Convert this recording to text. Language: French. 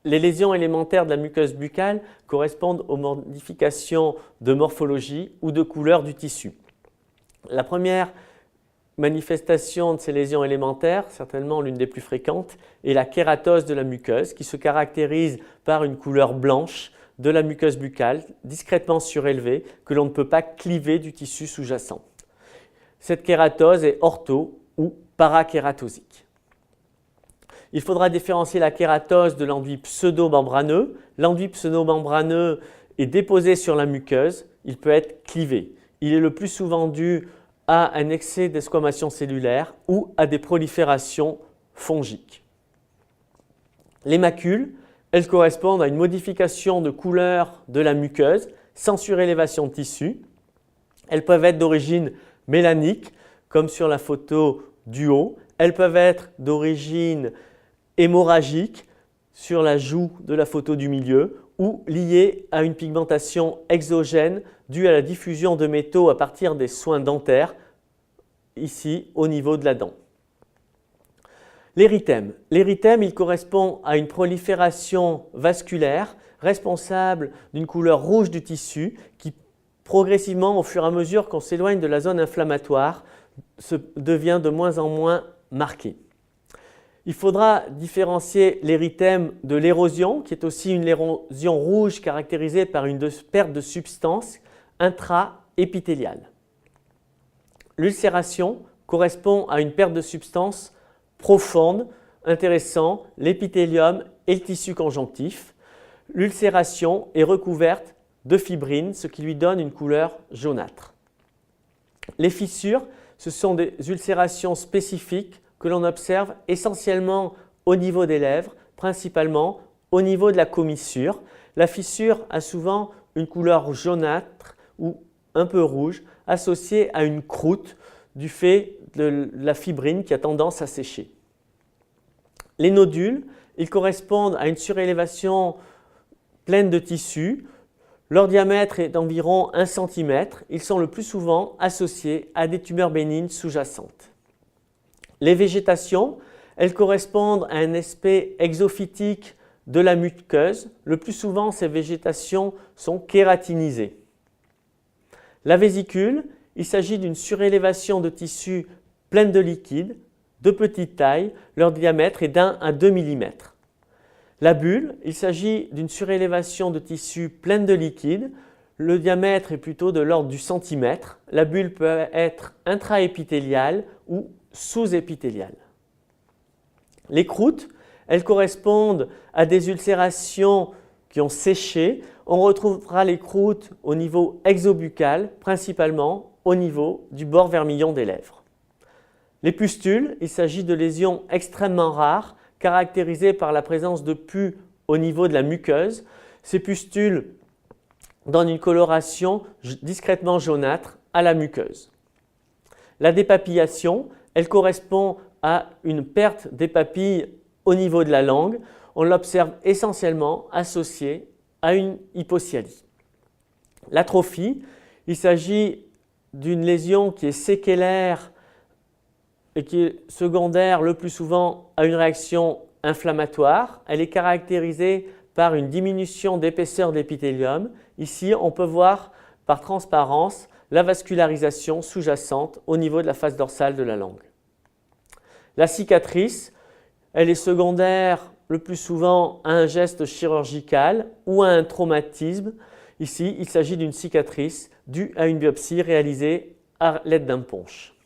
Les lésions élémentaires de la muqueuse buccale correspondent aux modifications de morphologie ou de couleur du tissu. La première manifestation de ces lésions élémentaires, certainement l'une des plus fréquentes, est la kératose de la muqueuse qui se caractérise par une couleur blanche de la muqueuse buccale discrètement surélevée que l'on ne peut pas cliver du tissu sous-jacent. Cette kératose est ortho- ou parakératosique. Il faudra différencier la kératose de l'enduit pseudo-membraneux. L'enduit pseudo-membraneux est déposé sur la muqueuse, il peut être clivé. Il est le plus souvent dû à un excès d'esquamation cellulaire ou à des proliférations fongiques. Les macules, elles correspondent à une modification de couleur de la muqueuse sans surélévation de tissu. Elles peuvent être d'origine mélanique, comme sur la photo du haut. Elles peuvent être d'origine hémorragique, sur la joue de la photo du milieu, ou liées à une pigmentation exogène due à la diffusion de métaux à partir des soins dentaires, ici au niveau de la dent. L'érythème. L'érythème, il correspond à une prolifération vasculaire responsable d'une couleur rouge du tissu qui progressivement, au fur et à mesure qu'on s'éloigne de la zone inflammatoire, devient de moins en moins marquée. Il faudra différencier l'érythème de l'érosion, qui est aussi une érosion rouge caractérisée par une perte de substance intra-épithéliale. L'ulcération correspond à une perte de substance profonde, intéressant l'épithélium et le tissu conjonctif. L'ulcération est recouverte de fibrine, ce qui lui donne une couleur jaunâtre. Les fissures, ce sont des ulcérations spécifiques que l'on observe essentiellement au niveau des lèvres, principalement au niveau de la commissure. La fissure a souvent une couleur jaunâtre ou un peu rouge associée à une croûte du fait de la fibrine qui a tendance à sécher. Les nodules, ils correspondent à une surélévation pleine de tissu. Leur diamètre est d'environ 1 cm. Ils sont le plus souvent associés à des tumeurs bénignes sous-jacentes. Les végétations, elles correspondent à un aspect exophytique de la muqueuse. Le plus souvent, ces végétations sont kératinisées. La vésicule, il s'agit d'une surélévation de tissus pleine de liquide, de petite taille, leur diamètre est d'1 à 2 mm. La bulle, il s'agit d'une surélévation de tissus pleine de liquide, le diamètre est plutôt de l'ordre du centimètre. La bulle peut être intraépithéliale ou sous-épithéliale. Les croûtes, elles correspondent à des ulcérations qui ont séché. On retrouvera les croûtes au niveau exobuccal, principalement au niveau du bord vermillon des lèvres. Les pustules, il s'agit de lésions extrêmement rares, caractérisées par la présence de pus au niveau de la muqueuse. Ces pustules donnent une coloration discrètement jaunâtre à la muqueuse. La dépapillation, elle correspond à une perte des papilles au niveau de la langue. On l'observe essentiellement associée à une hypocyalie. L'atrophie, il s'agit d'une lésion qui est séquelaire et qui est secondaire le plus souvent à une réaction inflammatoire. Elle est caractérisée par une diminution d'épaisseur de l'épithélium. Ici, on peut voir par transparence la vascularisation sous-jacente au niveau de la face dorsale de la langue. La cicatrice, elle est secondaire le plus souvent à un geste chirurgical ou à un traumatisme. Ici, il s'agit d'une cicatrice due à une biopsie réalisée à l'aide d'un punch.